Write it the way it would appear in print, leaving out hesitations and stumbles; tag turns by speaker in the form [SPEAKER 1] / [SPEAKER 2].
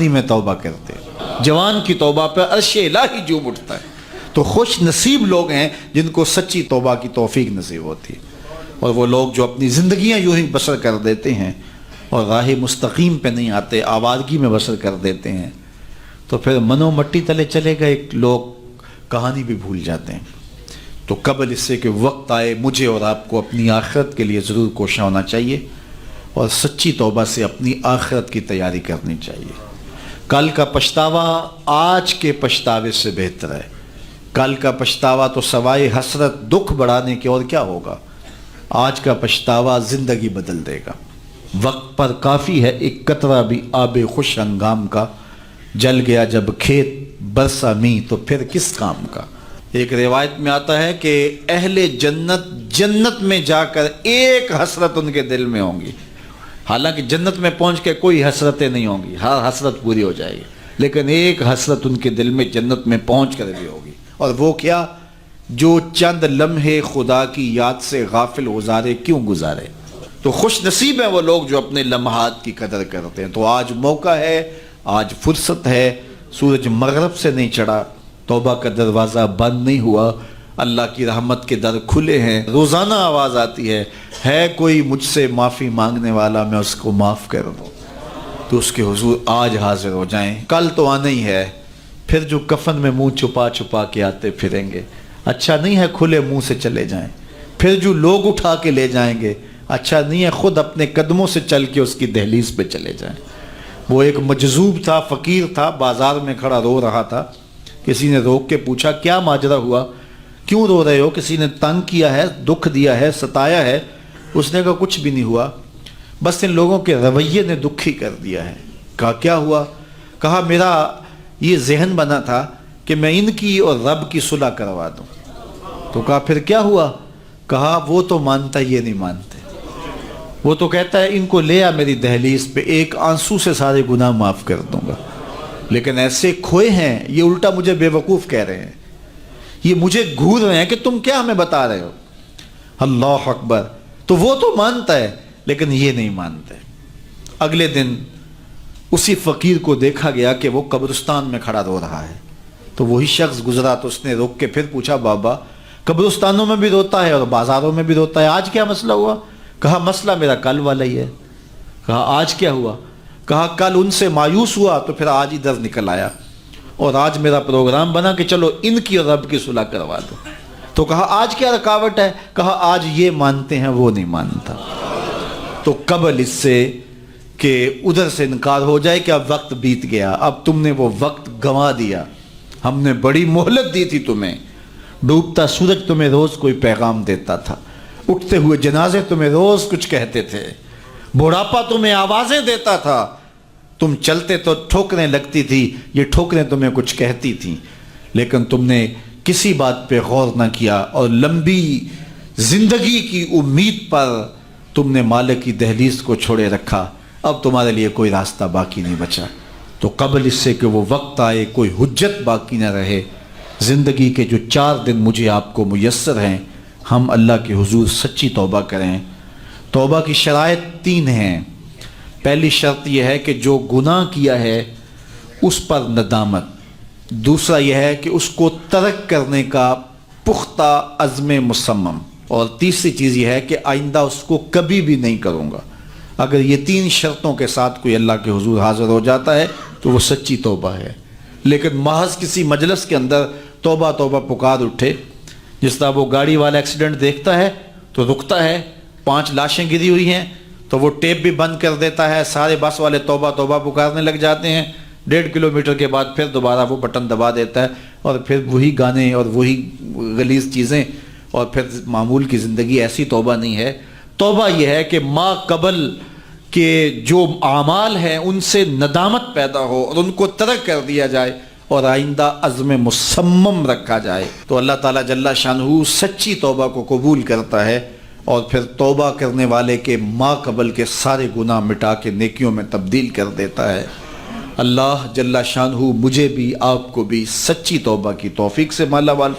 [SPEAKER 1] میں توبہ کرتے ہیں، جوان کی توبہ پہ عرش الہی جھوم اٹھتا ہے۔ تو خوش نصیب لوگ ہیں جن کو سچی توبہ کی توفیق نصیب ہوتی ہے، اور وہ لوگ جو اپنی زندگیاں یوں ہی بسر کر دیتے ہیں اور راہ مستقیم پہ نہیں آتے، آوارگی میں بسر کر دیتے ہیں، تو پھر منو مٹی تلے چلے گئے لوگ کہانی بھی بھول جاتے ہیں۔ تو قبل اس سے کہ وقت آئے مجھے اور آپ کو اپنی آخرت کے لیے ضرور کوشاں ہونا چاہیے، اور سچی توبہ سے اپنی آخرت کی تیاری کرنی چاہیے۔ کل کا پچھتاوا آج کے پچھتاوے سے بہتر ہے۔ کل کا پچھتاوا تو سوائے حسرت دکھ بڑھانے کے اور کیا ہوگا؟ آج کا پچھتاوا زندگی بدل دے گا۔ وقت پر کافی ہے ایک قطرہ بھی آب خوش ہنگام کا، جل گیا جب کھیت برسا می تو پھر کس کام کا۔ ایک روایت میں آتا ہے کہ اہل جنت جنت میں جا کر ایک حسرت ان کے دل میں ہوں گی، حالانکہ جنت میں پہنچ کے کوئی حسرتیں نہیں ہوں گی، ہر حسرت پوری ہو جائے گی، لیکن ایک حسرت ان کے دل میں جنت میں پہنچ کر بھی ہوگی، اور وہ کیا؟ جو چند لمحے خدا کی یاد سے غافل گزارے کیوں گزارے۔ تو خوش نصیب ہیں وہ لوگ جو اپنے لمحات کی قدر کرتے ہیں۔ تو آج موقع ہے، آج فرصت ہے، سورج مغرب سے نہیں چڑھا، توبہ کا دروازہ بند نہیں ہوا، اللہ کی رحمت کے در کھلے ہیں، روزانہ آواز آتی ہے کوئی مجھ سے معافی مانگنے والا میں اس کو معاف کر دوں، تو اس کے حضور آج حاضر ہو جائیں۔ کل تو آنا ہی ہے، پھر جو کفن میں منہ چھپا چھپا کے آتے پھریں گے، اچھا نہیں ہے کھلے منہ سے چلے جائیں۔ پھر جو لوگ اٹھا کے لے جائیں گے، اچھا نہیں ہے خود اپنے قدموں سے چل کے اس کی دہلیز پہ چلے جائیں۔ وہ ایک مجذوب تھا، فقیر تھا، بازار میں کھڑا رو رہا تھا، کسی نے روک کے پوچھا کیا ماجرا ہوا، کیوں رو رہے ہو؟ کسی نے تنگ کیا ہے، دکھ دیا ہے، ستایا ہے؟ اس نے کہا کچھ بھی نہیں ہوا، بس ان لوگوں کے رویے نے دکھی کر دیا ہے۔ کہا کیا ہوا؟ کہا میرا یہ ذہن بنا تھا کہ میں ان کی اور رب کی صلح کروا دوں۔ تو کہا پھر کیا ہوا؟ کہا وہ تو مانتا یہ نہیں مانتے، وہ تو کہتا ہے ان کو لے آ میری دہلیز پہ، ایک آنسو سے سارے گناہ معاف کر دوں گا، لیکن ایسے کھوئے ہیں، یہ الٹا مجھے بے وقوف کہہ رہے ہیں، یہ مجھے گھور رہے ہیں کہ تم کیا ہمیں بتا رہے ہو۔ اللہ اکبر۔ تو وہ تو مانتا ہے لیکن یہ نہیں مانتے۔ اگلے دن اسی فقیر کو دیکھا گیا کہ وہ قبرستان میں کھڑا رو رہا ہے، تو وہی شخص گزرا تو اس نے روک کے پھر پوچھا بابا قبرستانوں میں بھی روتا ہے اور بازاروں میں بھی روتا ہے، آج کیا مسئلہ ہوا؟ کہا مسئلہ میرا کل والا ہی ہے۔ کہا آج کیا ہوا؟ کہا کل ان سے مایوس ہوا تو پھر آج ادھر نکل آیا، اور آج میرا پروگرام بنا کہ چلو ان کی اور رب کی صلح کروا دو۔ تو کہا آج کیا رکاوٹ ہے؟ کہا آج یہ مانتے ہیں وہ نہیں مانتا۔ تو قبل اس سے کہ ادھر سے انکار ہو جائے کہ اب وقت بیت گیا، اب تم نے وہ وقت گنوا دیا، ہم نے بڑی مہلت دی تھی تمہیں، ڈوبتا سورج تمہیں روز کوئی پیغام دیتا تھا، اٹھتے ہوئے جنازے تمہیں روز کچھ کہتے تھے، بڑھاپا تمہیں آوازیں دیتا تھا، تم چلتے تو ٹھوکریں لگتی تھی، یہ ٹھوکریں تمہیں کچھ کہتی تھیں، لیکن تم نے کسی بات پہ غور نہ کیا، اور لمبی زندگی کی امید پر تم نے مالک کی دہلیز کو چھوڑے رکھا، اب تمہارے لیے کوئی راستہ باقی نہیں بچا۔ تو قبل اس سے کہ وہ وقت آئے کوئی حجت باقی نہ رہے، زندگی کے جو 4 دن مجھے آپ کو میسر ہیں، ہم اللہ کے حضور سچی توبہ کریں۔ توبہ کی شرائط 3 ہیں۔ پہلی شرط یہ ہے کہ جو گناہ کیا ہے اس پر ندامت، دوسرا یہ ہے کہ اس کو ترک کرنے کا پختہ عزم مصمم، اور تیسری چیز یہ ہے کہ آئندہ اس کو کبھی بھی نہیں کروں گا۔ اگر یہ 3 شرطوں کے ساتھ کوئی اللہ کے حضور حاضر ہو جاتا ہے تو وہ سچی توبہ ہے۔ لیکن محض کسی مجلس کے اندر توبہ توبہ پکار اٹھے، جس طرح وہ گاڑی والا ایکسیڈنٹ دیکھتا ہے تو رکتا ہے، 5 لاشیں گری ہوئی ہیں تو وہ ٹیپ بھی بند کر دیتا ہے، سارے بس والے توبہ توبہ پکارنے لگ جاتے ہیں، 1.5 کلومیٹر کے بعد پھر دوبارہ وہ بٹن دبا دیتا ہے، اور پھر وہی گانے اور وہی غلیظ چیزیں، اور پھر معمول کی زندگی۔ ایسی توبہ نہیں ہے۔ توبہ یہ ہے کہ ما قبل کے جو اعمال ہیں ان سے ندامت پیدا ہو اور ان کو ترک کر دیا جائے، اور آئندہ عزم مصمم رکھا جائے، تو اللہ تعالیٰ جل شانہ سچی توبہ کو قبول کرتا ہے، اور پھر توبہ کرنے والے کے ما قبل کے سارے گناہ مٹا کے نیکیوں میں تبدیل کر دیتا ہے۔ اللہ جل شانہ مجھے بھی آپ کو بھی سچی توبہ کی توفیق سے مالا مال فرمائے۔